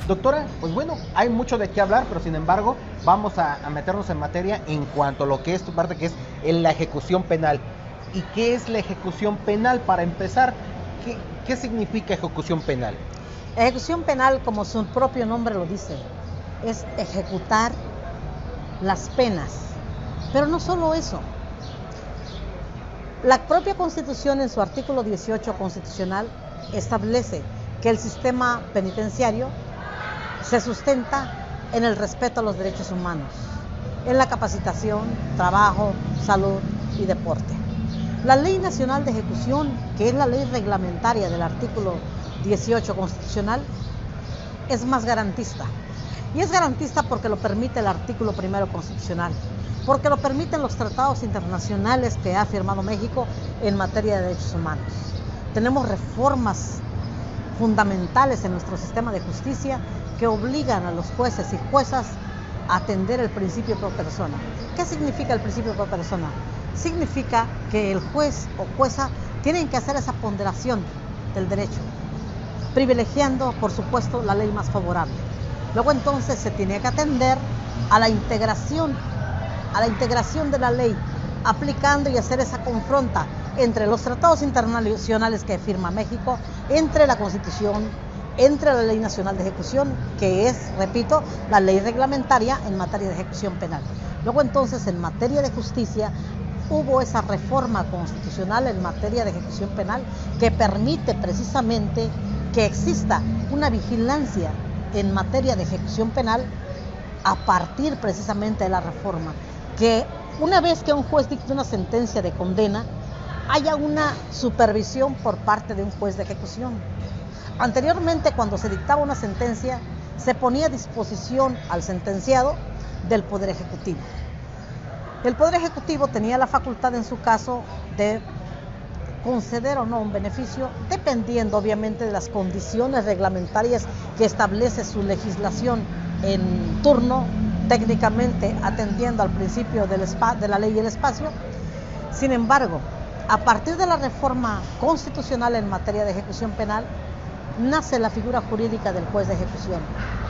Doctora, pues bueno, hay mucho de qué hablar, pero sin embargo vamos a meternos en materia en cuanto a lo que es tu parte, que es la ejecución penal. ¿Y qué es la ejecución penal? Para empezar, ¿qué significa ejecución penal? Ejecución penal, como su propio nombre lo dice, es ejecutar las penas. Pero no solo eso. La propia Constitución, en su artículo 18 constitucional, establece que el sistema penitenciario se sustenta en el respeto a los derechos humanos, en la capacitación, trabajo, salud y deporte. La Ley Nacional de Ejecución, que es la ley reglamentaria del artículo 18 constitucional, es más garantista. Y es garantista porque lo permite el artículo 1 constitucional, porque lo permiten los tratados internacionales que ha firmado México en materia de derechos humanos. Tenemos reformas fundamentales en nuestro sistema de justicia que obligan a los jueces y juezas a atender el principio pro persona. ¿Qué significa el principio pro persona? Significa que el juez o jueza tienen que hacer esa ponderación del derecho, privilegiando, por supuesto, la ley más favorable. Luego entonces se tiene que atender a la integración de la ley, aplicando y hacer esa confronta entre los tratados internacionales que firma México, entre la Constitución, entre la Ley Nacional de Ejecución, que es, repito, la ley reglamentaria en materia de ejecución penal. Luego entonces, en materia de justicia, hubo esa reforma constitucional en materia de ejecución penal que permite precisamente que exista una vigilancia en materia de ejecución penal a partir precisamente de la reforma, que una vez que un juez dicte una sentencia de condena, haya una supervisión por parte de un juez de ejecución. Anteriormente, cuando se dictaba una sentencia, se ponía a disposición al sentenciado del Poder Ejecutivo. El Poder Ejecutivo tenía la facultad, en su caso, de conceder o no un beneficio, dependiendo obviamente de las condiciones reglamentarias que establece su legislación en turno, técnicamente atendiendo al principio de la ley y el espacio. Sin embargo, a partir de la reforma constitucional en materia de ejecución penal, nace la figura jurídica del juez de ejecución,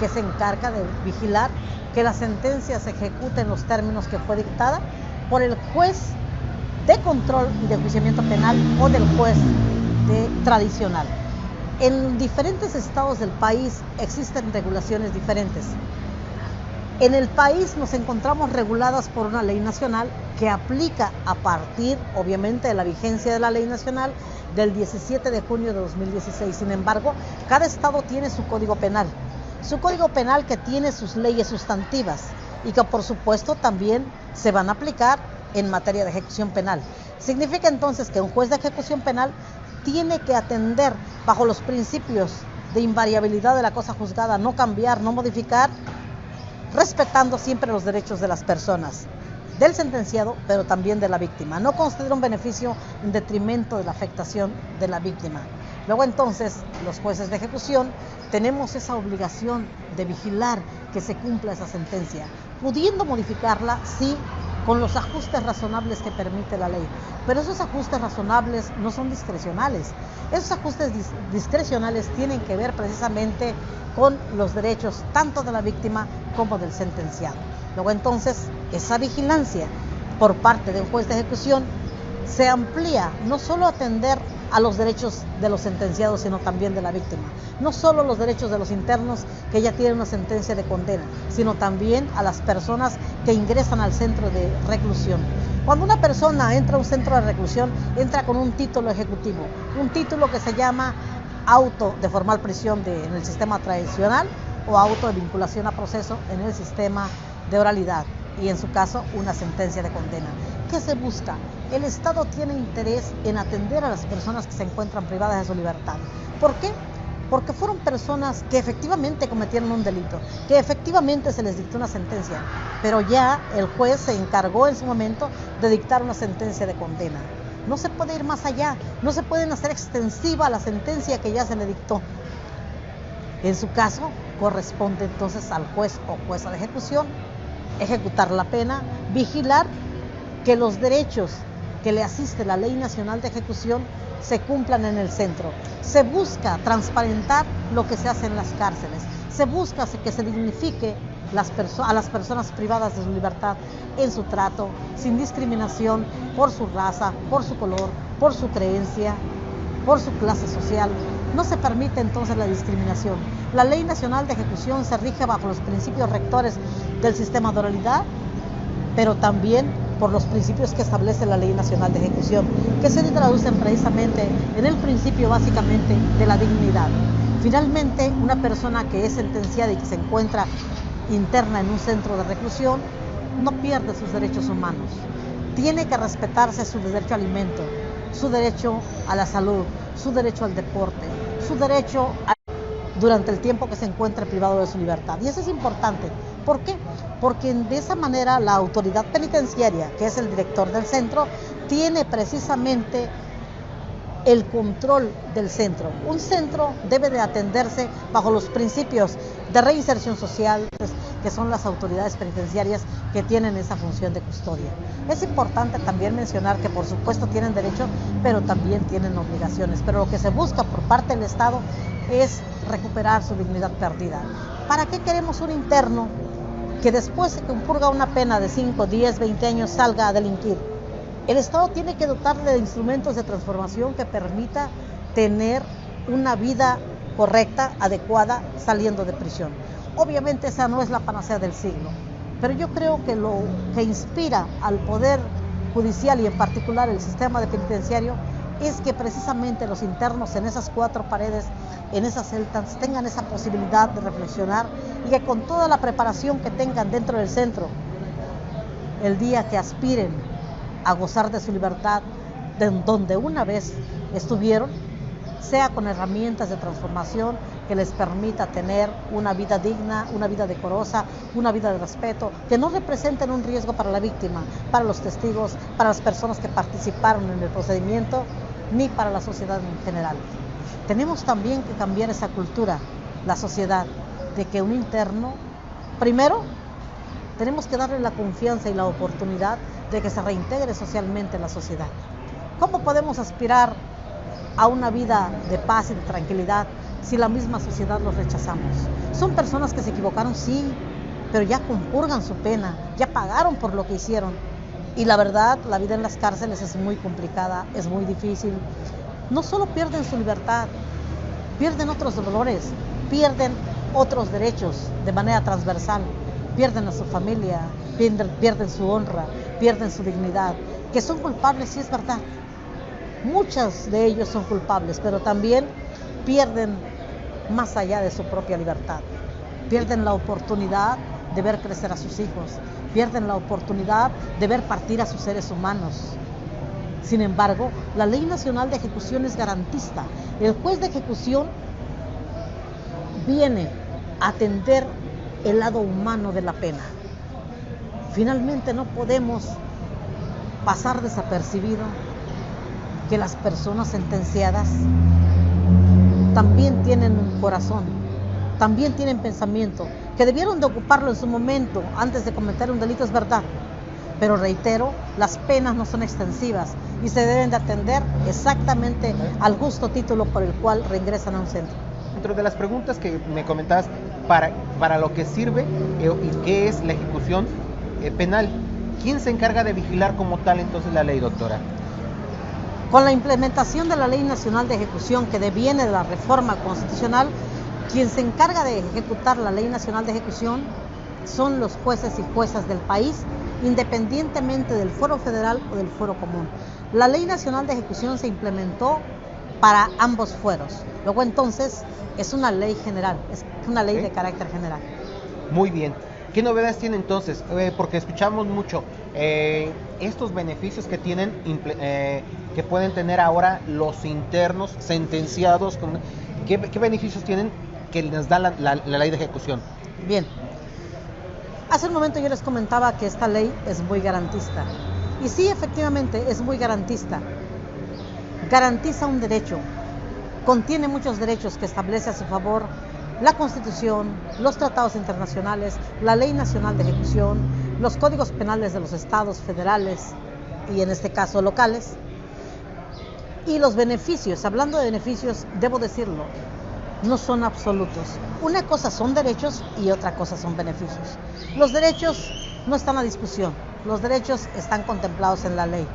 que se encarga de vigilar que la sentencia se ejecute en los términos que fue dictada por el juez de control y de enjuiciamiento penal o del juez tradicional. En diferentes estados del país existen regulaciones diferentes. En el país nos encontramos reguladas por una ley nacional que aplica a partir, obviamente, de la vigencia de la ley nacional del 17 de junio de 2016. Sin embargo, cada estado tiene su código penal que tiene sus leyes sustantivas y que, por supuesto, también se van a aplicar en materia de ejecución penal. Significa entonces que un juez de ejecución penal tiene que atender bajo los principios de invariabilidad de la cosa juzgada, no cambiar, no modificar, respetando siempre los derechos de las personas, del sentenciado, pero también de la víctima. No conceder un beneficio en detrimento de la afectación de la víctima. Luego entonces, los jueces de ejecución tenemos esa obligación de vigilar que se cumpla esa sentencia, pudiendo modificarla, sí, con los ajustes razonables que permite la ley. Pero esos ajustes razonables no son discrecionales. Esos ajustes discrecionales tienen que ver precisamente con los derechos tanto de la víctima como del sentenciado. Luego entonces, esa vigilancia por parte de un juez de ejecución se amplía, no solo a atender a los derechos de los sentenciados, sino también de la víctima. No solo los derechos de los internos que ya tienen una sentencia de condena, sino también a las personas que ingresan al centro de reclusión. Cuando una persona entra a un centro de reclusión, entra con un título ejecutivo, un título que se llama auto de formal prisión en el sistema tradicional o auto de vinculación a proceso en el sistema de oralidad, y en su caso una sentencia de condena. ¿Qué se busca? El Estado tiene interés en atender a las personas que se encuentran privadas de su libertad. ¿Por qué? Porque fueron personas que efectivamente cometieron un delito, que efectivamente se les dictó una sentencia, pero ya el juez se encargó en su momento de dictar una sentencia de condena. No se puede ir más allá, no se puede hacer extensiva la sentencia que ya se le dictó. En su caso, corresponde entonces al juez o jueza de ejecución ejecutar la pena, vigilar que los derechos que le asiste la Ley Nacional de Ejecución se cumplan en el centro. Se busca transparentar lo que se hace en las cárceles. Se busca que se dignifique a las personas privadas de su libertad en su trato, sin discriminación por su raza, por su color, por su creencia, por su clase social. No se permite entonces la discriminación. La Ley Nacional de Ejecución se rige bajo los principios rectores del sistema de oralidad, pero también por los principios que establece la Ley Nacional de Ejecución, que se traducen precisamente en el principio básicamente de la dignidad. Finalmente, una persona que es sentenciada y que se encuentra interna en un centro de reclusión no pierde sus derechos humanos. Tiene que respetarse su derecho al alimento, su derecho a la salud, su derecho al deporte, su derecho durante el tiempo que se encuentre privado de su libertad. Y eso es importante. ¿Por qué? Porque de esa manera la autoridad penitenciaria, que es el director del centro, tiene precisamente el control del centro. Un centro debe de atenderse bajo los principios de reinserción social, que son las autoridades penitenciarias que tienen esa función de custodia. Es importante también mencionar que por supuesto tienen derecho, pero también tienen obligaciones. Pero lo que se busca por parte del Estado es recuperar su dignidad perdida. ¿Para qué queremos un interno que después de que purga una pena de 5, 10, 20 años salga a delinquir? El Estado tiene que dotarle de instrumentos de transformación que permita tener una vida correcta, adecuada, saliendo de prisión. Obviamente esa no es la panacea del siglo, pero yo creo que lo que inspira al Poder Judicial y en particular el sistema de penitenciario es que precisamente los internos en esas 4 paredes, en esas celdas, tengan esa posibilidad de reflexionar y que con toda la preparación que tengan dentro del centro, el día que aspiren a gozar de su libertad, de donde una vez estuvieron, sea con herramientas de transformación que les permita tener una vida digna, una vida decorosa, una vida de respeto, que no representen un riesgo para la víctima, para los testigos, para las personas que participaron en el procedimiento, ni para la sociedad en general. Tenemos también que cambiar esa cultura, la sociedad, de que un interno, primero, tenemos que darle la confianza y la oportunidad de que se reintegre socialmente en la sociedad. ¿Cómo podemos aspirar a una vida de paz y de tranquilidad si la misma sociedad los rechazamos? Son personas que se equivocaron, sí, pero ya compurgan su pena, ya pagaron por lo que hicieron. Y la verdad, la vida en las cárceles es muy complicada, es muy difícil. No solo pierden su libertad, pierden otros valores, pierden otros derechos de manera transversal, pierden a su familia, pierden su honra, pierden su dignidad, que son culpables, sí es verdad. Muchos de ellos son culpables, pero también pierden más allá de su propia libertad. Pierden la oportunidad de ver crecer a sus hijos, pierden la oportunidad de ver partir a sus seres humanos. Sin embargo, la Ley Nacional de Ejecución es garantista. El juez de ejecución viene a atender el lado humano de la pena. Finalmente no podemos pasar desapercibido que las personas sentenciadas también tienen un corazón, también tienen pensamiento, que debieron de ocuparlo en su momento antes de cometer un delito, es verdad. Pero reitero, las penas no son extensivas y se deben de atender exactamente al justo título por el cual reingresan a un centro. Dentro de las preguntas que me comentabas, para lo que sirve y qué es la ejecución penal, ¿quién se encarga de vigilar como tal entonces la ley, doctora? Con la implementación de la Ley Nacional de Ejecución que deviene de la reforma constitucional, quien se encarga de ejecutar la Ley Nacional de Ejecución son los jueces y juezas del país, independientemente del fuero federal o del fuero común. La Ley Nacional de Ejecución se implementó para ambos fueros. Luego entonces es una ley general, es una ley de carácter general. Muy bien. ¿Qué novedades tiene entonces? Porque escuchamos mucho estos beneficios que tienen, que pueden tener ahora los internos sentenciados. ¿Qué beneficios tienen que les da la ley de ejecución? Bien. Hace un momento yo les comentaba que esta ley es muy garantista. Y sí, efectivamente, es muy garantista. Garantiza un derecho, contiene muchos derechos que establece a su favor la Constitución, los tratados internacionales, la Ley Nacional de Ejecución, los códigos penales de los estados federales y en este caso locales. Y los beneficios, hablando de beneficios, debo decirlo, no son absolutos. Una cosa son derechos y otra cosa son beneficios. Los derechos no están a discusión, los derechos están contemplados en la ley.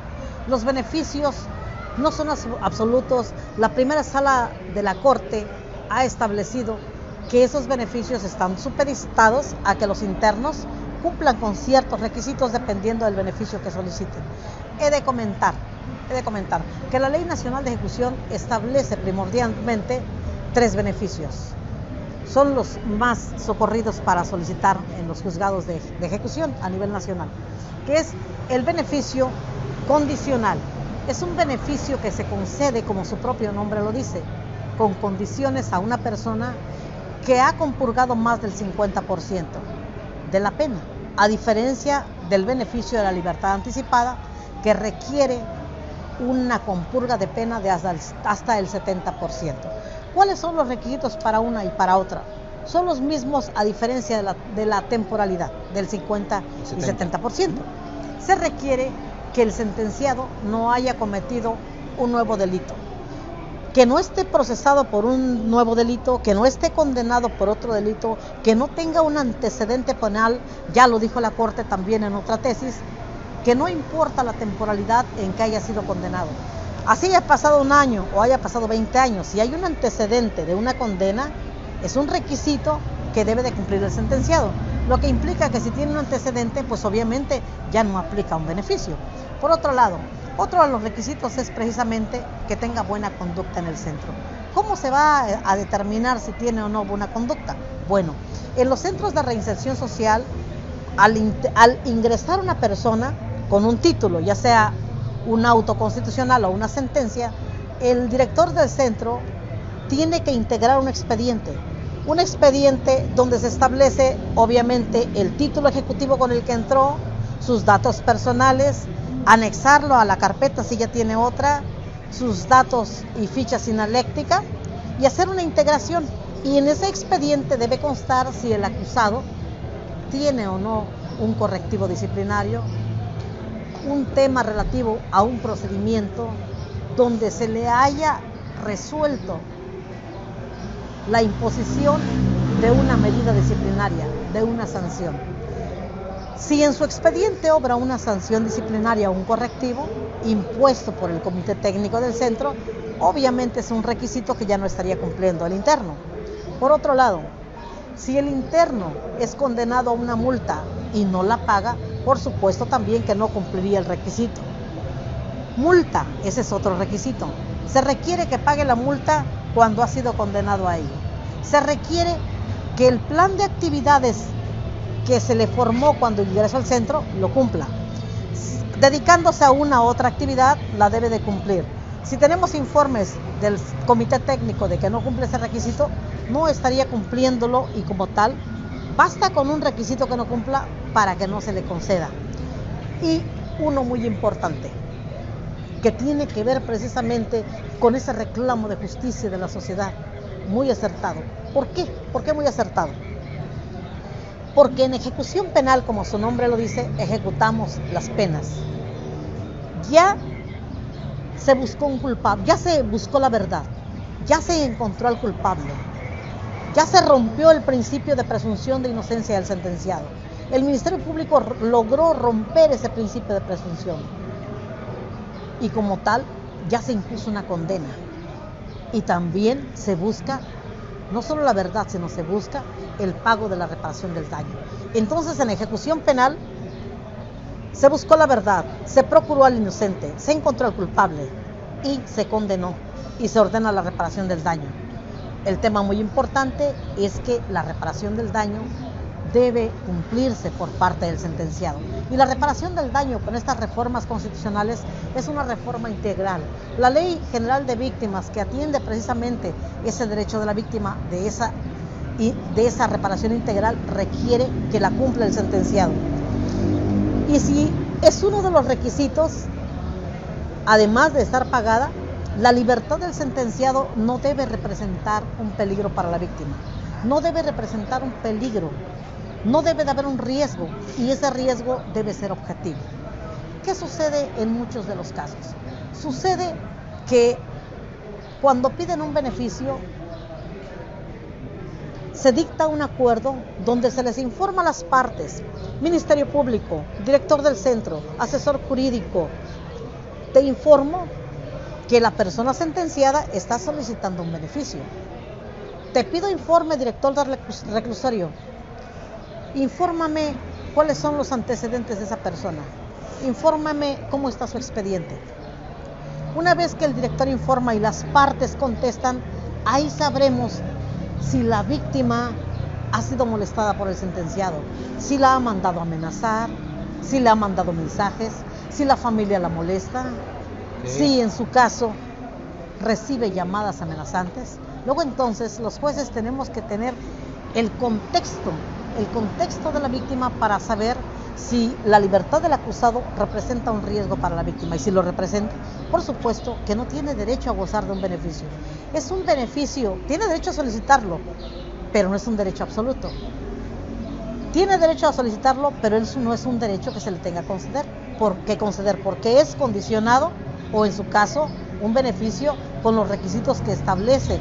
Los beneficios no son absolutos. La primera sala de la Corte ha establecido que esos beneficios están supeditados a que los internos cumplan con ciertos requisitos dependiendo del beneficio que soliciten. He de comentar que la Ley Nacional de Ejecución establece primordialmente 3 beneficios. Son los más socorridos para solicitar en los juzgados de ejecución a nivel nacional, que es el beneficio condicional. Es un beneficio que se concede, como su propio nombre lo dice, con condiciones a una persona que ha compurgado más del 50% de la pena, a diferencia del beneficio de la libertad anticipada, que requiere una compurga de pena de hasta el 70%. ¿Cuáles son los requisitos para una y para otra? Son los mismos a diferencia de la temporalidad, del 50 y 70%. Se requiere que el sentenciado no haya cometido un nuevo delito, que no esté procesado por un nuevo delito, que no esté condenado por otro delito, que no tenga un antecedente penal, ya lo dijo la Corte también en otra tesis, que no importa la temporalidad en que haya sido condenado. Así haya pasado un año o haya pasado 20 años, si hay un antecedente de una condena, es un requisito que debe de cumplir el sentenciado, lo que implica que si tiene un antecedente, pues obviamente ya no aplica un beneficio. Por otro lado, otro de los requisitos es precisamente que tenga buena conducta en el centro. ¿Cómo se va a determinar si tiene o no buena conducta? Bueno, en los centros de reinserción social, al ingresar una persona con un título, ya sea un auto constitucional o una sentencia, el director del centro tiene que integrar un expediente donde se establece obviamente el título ejecutivo con el que entró, sus datos personales, anexarlo a la carpeta si ya tiene otra, sus datos y ficha sinaléctica y hacer una integración. Y en ese expediente debe constar si el acusado tiene o no un correctivo disciplinario, un tema relativo a un procedimiento donde se le haya resuelto la imposición de una medida disciplinaria, de una sanción. Si en su expediente obra una sanción disciplinaria o un correctivo impuesto por el comité técnico del centro, obviamente es un requisito que ya no estaría cumpliendo el interno. Por otro lado, si el interno es condenado a una multa y no la paga, por supuesto también que no cumpliría el requisito. Multa, ese es otro requisito. Se requiere que pague la multa cuando ha sido condenado a ello. Se requiere que el plan de actividades que se le formó cuando ingresó al centro lo cumpla. Dedicándose a una u otra actividad, la debe de cumplir. Si tenemos informes del comité técnico de que no cumple ese requisito, no estaría cumpliéndolo y como tal, basta con un requisito que no cumpla para que no se le conceda. Y uno muy importante, que tiene que ver precisamente con ese reclamo de justicia de la sociedad, muy acertado. ¿Por qué? ¿Por qué muy acertado? Porque en ejecución penal, como su nombre lo dice, ejecutamos las penas. Ya se buscó un culpable, ya se buscó la verdad, ya se encontró al culpable, ya se rompió el principio de presunción de inocencia del sentenciado. El Ministerio Público logró romper ese principio de presunción y como tal ya se impuso una condena. Y también se busca no solo la verdad, sino se busca el pago de la reparación del daño. Entonces, en ejecución penal se buscó la verdad, se procuró al inocente, se encontró al culpable y se condenó y se ordena la reparación del daño. El tema muy importante es que la reparación del daño debe cumplirse por parte del sentenciado. Y la reparación del daño con estas reformas constitucionales es una reforma integral. La Ley General de Víctimas, que atiende precisamente ese derecho de la víctima de esa reparación integral, requiere que la cumpla el sentenciado. Y si es uno de los requisitos, además de estar pagada, la libertad del sentenciado no debe representar un peligro para la víctima, no debe representar un peligro, no debe de haber un riesgo y ese riesgo debe ser objetivo. ¿Qué sucede en muchos de los casos? Sucede que cuando piden un beneficio, se dicta un acuerdo donde se les informa a las partes, Ministerio Público, director del centro, asesor jurídico, te informo que la persona sentenciada está solicitando un beneficio. Te pido informe, director del reclusorio. Infórmame cuáles son los antecedentes de esa persona. Infórmame cómo está su expediente. Una vez que el director informa y las partes contestan, ahí sabremos si la víctima ha sido molestada por el sentenciado, si la ha mandado a amenazar, si le ha mandado mensajes, si la familia la molesta, si en su caso recibe llamadas amenazantes. Luego entonces los jueces tenemos que tener el contexto de la víctima para saber si la libertad del acusado representa un riesgo para la víctima, y si lo representa, por supuesto que no tiene derecho a gozar de un beneficio. Es un beneficio, tiene derecho a solicitarlo, pero no es un derecho absoluto. Tiene derecho a solicitarlo, pero eso no es un derecho que se le tenga que conceder. ¿Por qué conceder? Porque es condicionado, o en su caso, un beneficio con los requisitos que establece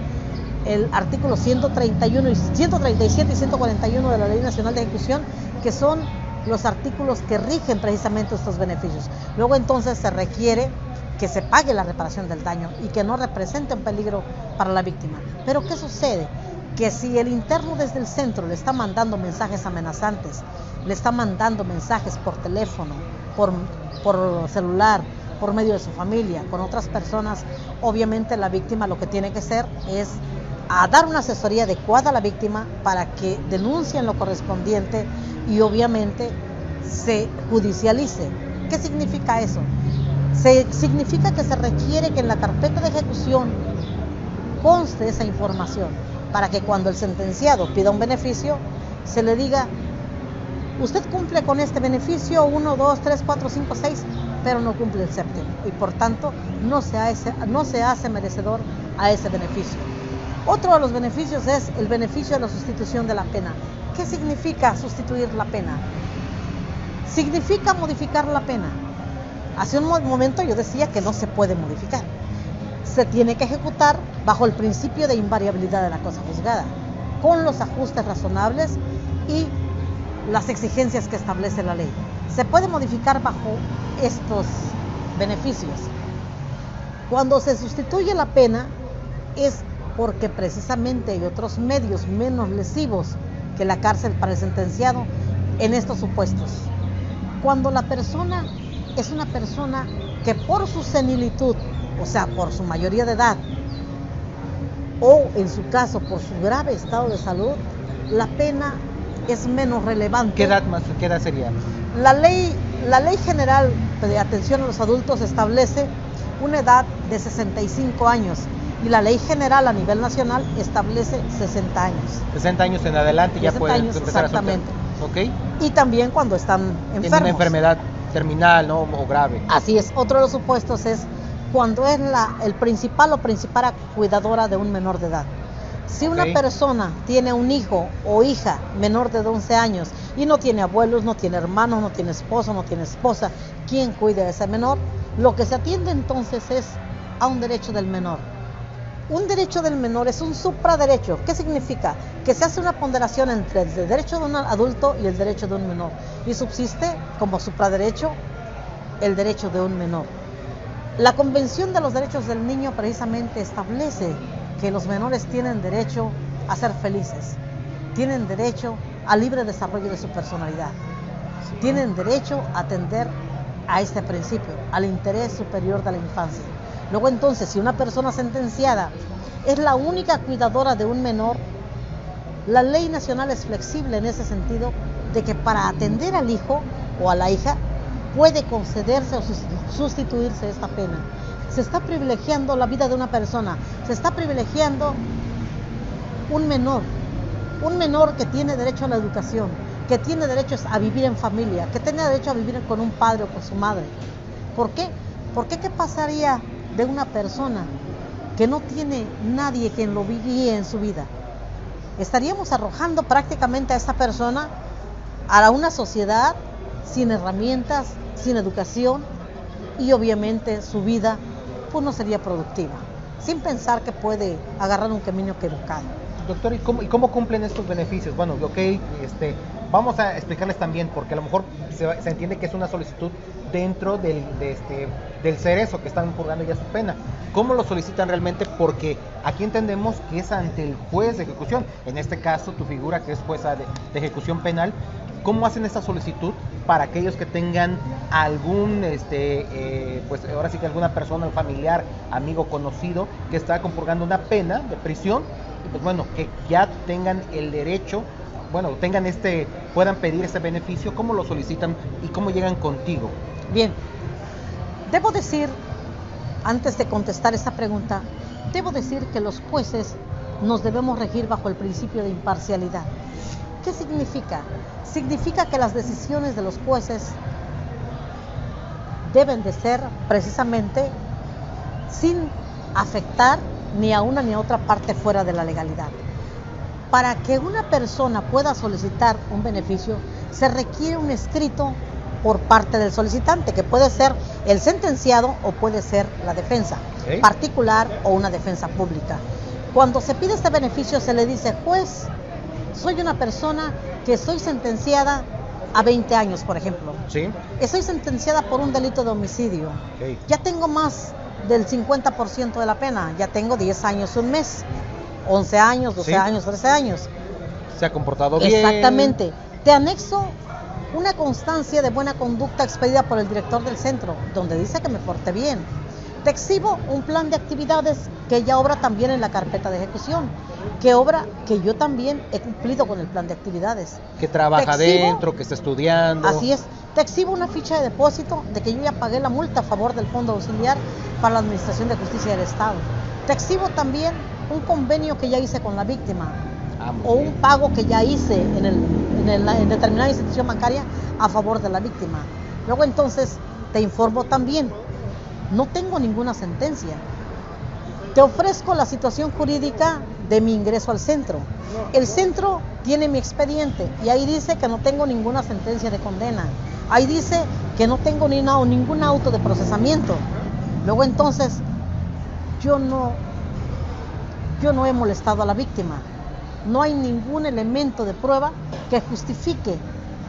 el artículo 131 y 137 y 141 de la Ley Nacional de Ejecución, que son los artículos que rigen precisamente estos beneficios. Luego entonces se requiere que se pague la reparación del daño y que no represente un peligro para la víctima. Pero ¿qué sucede? Que si el interno desde el centro le está mandando mensajes amenazantes, le está mandando mensajes por teléfono, por celular, por medio de su familia, con otras personas, obviamente la víctima lo que tiene que hacer es a dar una asesoría adecuada a la víctima para que denuncien lo correspondiente y obviamente se judicialice. ¿Qué significa eso? Significa que se requiere que en la carpeta de ejecución conste esa información para que cuando el sentenciado pida un beneficio se le diga: usted cumple con este beneficio 1, 2, 3, 4, 5, 6, pero no cumple el séptimo y por tanto no se hace merecedor a ese beneficio. Otro de los beneficios es el beneficio de la sustitución de la pena. ¿Qué significa sustituir la pena? Significa modificar la pena. Hace un momento yo decía que no se puede modificar. Se tiene que ejecutar bajo el principio de invariabilidad de la cosa juzgada, con los ajustes razonables y las exigencias que establece la ley. Se puede modificar bajo estos beneficios. Cuando se sustituye la pena es porque precisamente hay otros medios menos lesivos que la cárcel para el sentenciado en estos supuestos. Cuando la persona es una persona que por su senilitud, o sea, por su mayoría de edad, o en su caso por su grave estado de salud, la pena es menos relevante. ¿Qué edad sería? La ley general de atención a los adultos establece una edad de 65 años y la ley general a nivel nacional establece 60 años. 60 años en adelante ya pueden empezar exactamente. a soltar. ¿Ok? Y también cuando están enfermos. En una enfermedad terminal, ¿no? O grave. Así es. Otro de los supuestos es cuando es el principal o principal cuidadora de un menor de edad. Si una persona tiene un hijo o hija menor de 11 años y no tiene abuelos, no tiene hermanos, no tiene esposo, no tiene esposa, ¿quién cuida a ese menor? Lo que se atiende entonces es a un derecho del menor. Un derecho del menor es un supraderecho. ¿Qué significa? Que se hace una ponderación entre el derecho de un adulto y el derecho de un menor. Y subsiste como supraderecho el derecho de un menor. La Convención de los Derechos del Niño precisamente establece que los menores tienen derecho a ser felices, tienen derecho al libre desarrollo de su personalidad, tienen derecho a atender a este principio, al interés superior de la infancia. Luego entonces, si una persona sentenciada es la única cuidadora de un menor, la ley nacional es flexible en ese sentido de que para atender al hijo o a la hija puede concederse o sustituirse esta pena. Se está privilegiando la vida de una persona, se está privilegiando un menor que tiene derecho a la educación, que tiene derecho a vivir en familia, que tiene derecho a vivir con un padre o con su madre. ¿Por qué? Porque ¿qué pasaría de una persona que no tiene nadie quien lo guíe en su vida? Estaríamos arrojando prácticamente a esta persona a una sociedad sin herramientas, sin educación y obviamente su vida pues no sería productiva, sin pensar que puede agarrar un camino equivocado. Doctor, y cómo cumplen estos beneficios? Bueno, ok, vamos a explicarles también, porque a lo mejor se entiende que es una solicitud dentro del cerezo que están purgando ya su pena. ¿Cómo lo solicitan realmente? Porque aquí entendemos que es ante el juez de ejecución. En este caso, tu figura que es jueza de ejecución penal. ¿Cómo hacen esta solicitud para aquellos que tengan algún, pues ahora sí que alguna persona, un familiar, amigo, conocido, que está compurgando una pena de prisión, y pues bueno, que ya tengan el derecho, bueno, puedan pedir ese beneficio? ¿Cómo lo solicitan y cómo llegan contigo? Bien, debo decir, antes de contestar esta pregunta, debo decir que los jueces nos debemos regir bajo el principio de imparcialidad. ¿Qué significa? Significa que las decisiones de los jueces deben de ser precisamente sin afectar ni a una ni a otra parte fuera de la legalidad. Para que una persona pueda solicitar un beneficio, se requiere un escrito por parte del solicitante, que puede ser el sentenciado o puede ser la defensa particular o una defensa pública. Cuando se pide este beneficio se le dice: juez, soy una persona que estoy sentenciada a 20 años, por ejemplo. Sí. Estoy sentenciada por un delito de homicidio. Okay. Ya tengo más del 50% de la pena. Ya tengo 10 años, un mes, 11 años, 12 años, 13 años. Se ha comportado bien. Exactamente. Te anexo una constancia de buena conducta expedida por el director del centro, donde dice que me porté bien. Te exhibo un plan de actividades que ya obra también en la carpeta de ejecución, que obra que yo también he cumplido con el plan de actividades. Que trabaja dentro, que está estudiando. Así es. Te exhibo una ficha de depósito de que yo ya pagué la multa a favor del Fondo Auxiliar para la Administración de Justicia del Estado. Te exhibo también un convenio que ya hice con la víctima, o un pago que ya hice en determinada institución bancaria a favor de la víctima. Luego entonces te informo también, no tengo ninguna sentencia. Te ofrezco la situación jurídica de mi ingreso al centro. El centro tiene mi expediente y ahí dice que no tengo ninguna sentencia de condena. Ahí dice que no tengo ningún auto de procesamiento. Luego entonces yo no he molestado a la víctima. No hay ningún elemento de prueba que justifique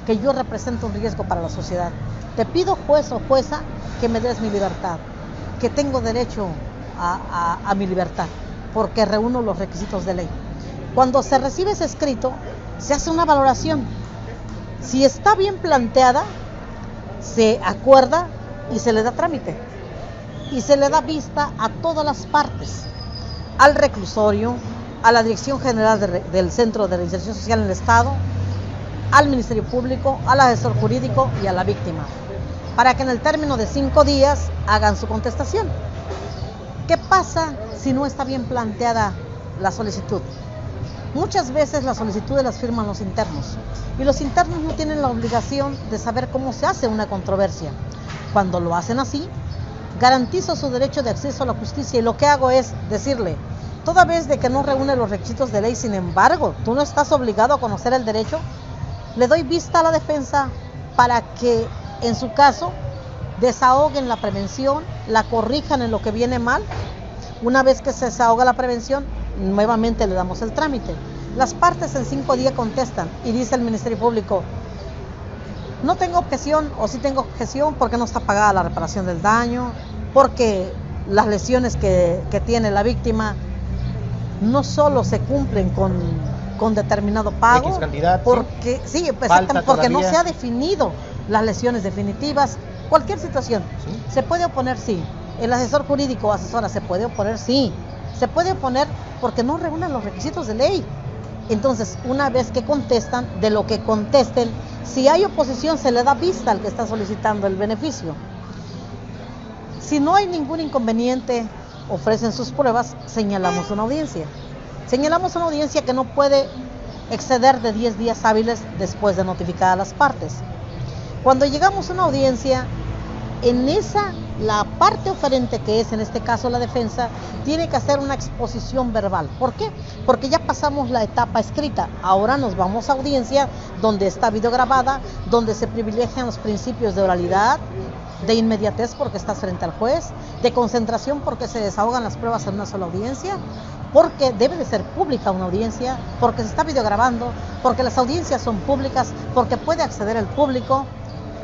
que yo represento un riesgo para la sociedad. Te pido, juez o jueza, que me des mi libertad, que tengo derecho a mi libertad, porque reúno los requisitos de ley. Cuando se recibe ese escrito, se hace una valoración. Si está bien planteada, se acuerda y se le da trámite. Y se le da vista a todas las partes, al reclusorio, a la Dirección General del Centro de Reinserción Social en el Estado, al Ministerio Público, al asesor jurídico y a la víctima, para que en el término de 5 días hagan su contestación. ¿Qué pasa si no está bien planteada la solicitud? Muchas veces las solicitudes las firman los internos, y los internos no tienen la obligación de saber cómo se hace una controversia. Cuando lo hacen así, garantizo su derecho de acceso a la justicia, y lo que hago es decirle: toda vez de que no reúne los requisitos de ley, sin embargo, tú no estás obligado a conocer el derecho, le doy vista a la defensa para que, en su caso, desahoguen la prevención, la corrijan en lo que viene mal. Una vez que se desahoga la prevención, nuevamente le damos el trámite. Las partes en 5 días contestan y dice el Ministerio Público: no tengo objeción, o sí tengo objeción porque no está pagada la reparación del daño, porque las lesiones que tiene la víctima no solo se cumplen con determinado pago, X cantidad, porque sí, porque no se ha definido las lesiones definitivas. Cualquier situación, ¿sí? Se puede oponer, sí. El asesor jurídico o asesora se puede oponer, sí. Se puede oponer porque no reúnen los requisitos de ley. Entonces, una vez que contestan, de lo que contesten, si hay oposición, se le da vista al que está solicitando el beneficio. Si no hay ningún inconveniente, ofrecen sus pruebas, señalamos una audiencia. Señalamos una audiencia que no puede exceder de 10 días hábiles después de notificar a las partes. Cuando llegamos a una audiencia, la parte oferente, que es en este caso la defensa, tiene que hacer una exposición verbal. ¿Por qué? Porque ya pasamos la etapa escrita. Ahora nos vamos a audiencia donde está videograbada, donde se privilegian los principios de oralidad, de inmediatez porque estás frente al juez, de concentración porque se desahogan las pruebas en una sola audiencia, porque debe de ser pública una audiencia, porque se está videograbando, porque las audiencias son públicas, porque puede acceder el público.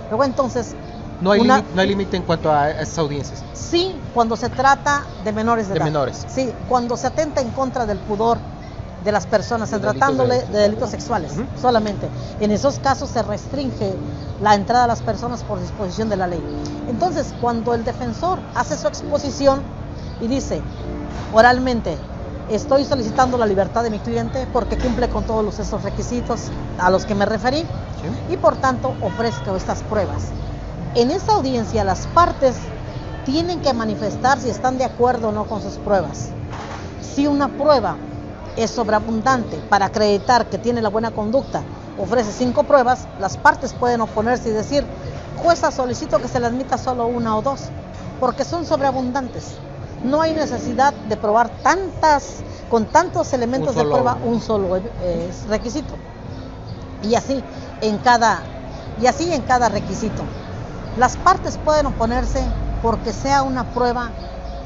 Luego entonces... No hay límite en cuanto a esas audiencias. Sí, cuando se trata de menores de edad. Menores. Sí, cuando se atenta en contra del pudor de las personas, tratándole de delitos sexuales, solamente. En esos casos se restringe la entrada a las personas por disposición de la ley. Entonces, cuando el defensor hace su exposición y dice oralmente: estoy solicitando la libertad de mi cliente porque cumple con todos esos requisitos a los que me referí, y por tanto ofrezco estas pruebas. En esa audiencia las partes tienen que manifestar si están de acuerdo o no con sus pruebas. Si una prueba es sobreabundante para acreditar que tiene la buena conducta, ofrece 5 pruebas, las partes pueden oponerse y decir: jueza, solicito que se le admita solo 1 o 2, porque son sobreabundantes. No hay necesidad de probar con tantos elementos de prueba un solo requisito. Y así en cada requisito. Las partes pueden oponerse porque sea una prueba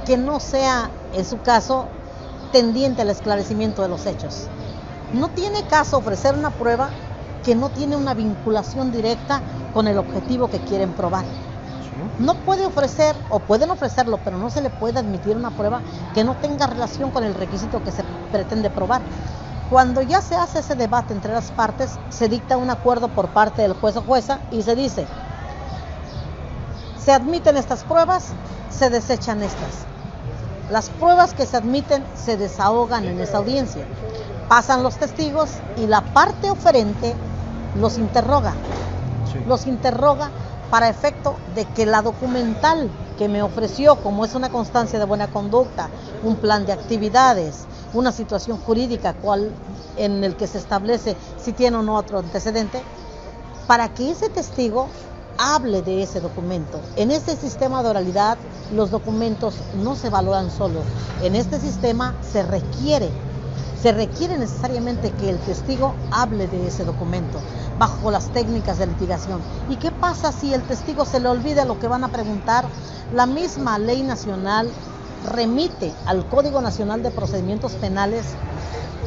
que no sea, en su caso, tendiente al esclarecimiento de los hechos. No tiene caso ofrecer una prueba que no tiene una vinculación directa con el objetivo que quieren probar. No puede ofrecer, o pueden ofrecerlo, pero no se le puede admitir una prueba que no tenga relación con el requisito que se pretende probar. Cuando ya se hace ese debate entre las partes, se dicta un acuerdo por parte del juez o jueza y se dice: se admiten estas pruebas, se desechan estas. Las pruebas que se admiten se desahogan en esa audiencia. Pasan los testigos y la parte oferente los interroga. Los interroga para efecto de que la documental que me ofreció, como es una constancia de buena conducta, un plan de actividades, una situación jurídica en el que se establece si tiene o no otro antecedente, para que ese testigo hable de ese documento. En este sistema de oralidad, los documentos no se valoran solos. En este sistema se requiere necesariamente que el testigo hable de ese documento bajo las técnicas de litigación. ¿Y qué pasa si el testigo se le olvida lo que van a preguntar? La misma ley nacional remite al Código Nacional de Procedimientos Penales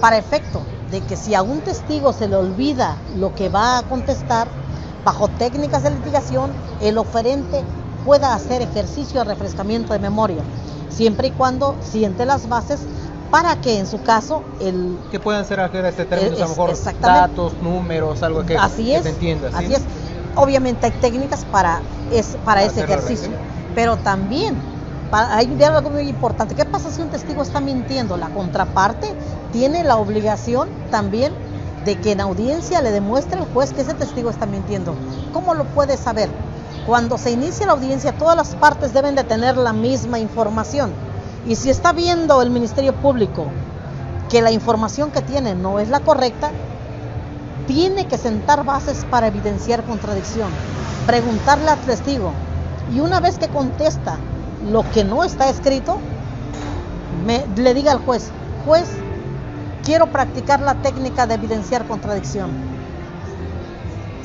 para efecto de que si a un testigo se le olvida lo que va a contestar, bajo técnicas de litigación, el oferente pueda hacer ejercicio de refrescamiento de memoria, siempre y cuando siente las bases para que en su caso que puedan ser términos, a lo mejor datos, números, algo que se entienda. ¿Sí? Así es. Obviamente hay técnicas para ese ejercicio, pero también hay algo muy importante. ¿Qué pasa si un testigo está mintiendo? La contraparte tiene la obligación también de que en audiencia le demuestre al juez que ese testigo está mintiendo. ¿Cómo lo puede saber? Cuando se inicia la audiencia, todas las partes deben de tener la misma información. Y si está viendo el Ministerio Público que la información que tiene no es la correcta, tiene que sentar bases para evidenciar contradicción, preguntarle al testigo, y una vez que contesta lo que no está escrito, le diga al juez: juez, quiero practicar la técnica de evidenciar contradicción.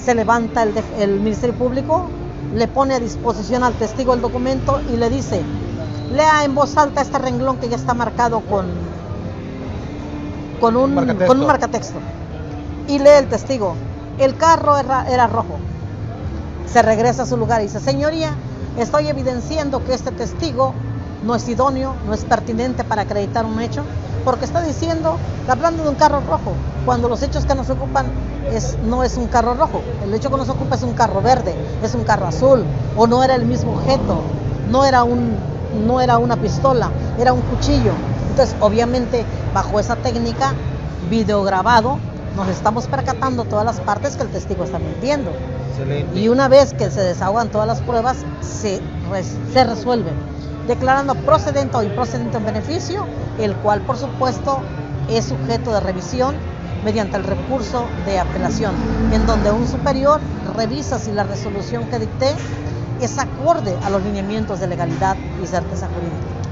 Se levanta el Ministerio Público, le pone a disposición al testigo el documento y le dice: lea en voz alta este renglón que ya está marcado con un marcatexto. Y lee el testigo: el carro era rojo. Se regresa a su lugar y dice: señoría, estoy evidenciando que este testigo no es idóneo, no es pertinente para acreditar un hecho, porque está hablando de un carro rojo, cuando los hechos que nos ocupan no es un carro rojo. El hecho que nos ocupa es un carro verde, es un carro azul, o no era el mismo objeto, no era una pistola, era un cuchillo. Entonces, obviamente, bajo esa técnica, videograbado, nos estamos percatando todas las partes que el testigo está mintiendo. Excelente. Y una vez que se desahogan todas las pruebas, se resuelve, declarando procedente o improcedente un beneficio, el cual, por supuesto, es sujeto de revisión mediante el recurso de apelación, en donde un superior revisa si la resolución que dicté es acorde a los lineamientos de legalidad y certeza jurídica.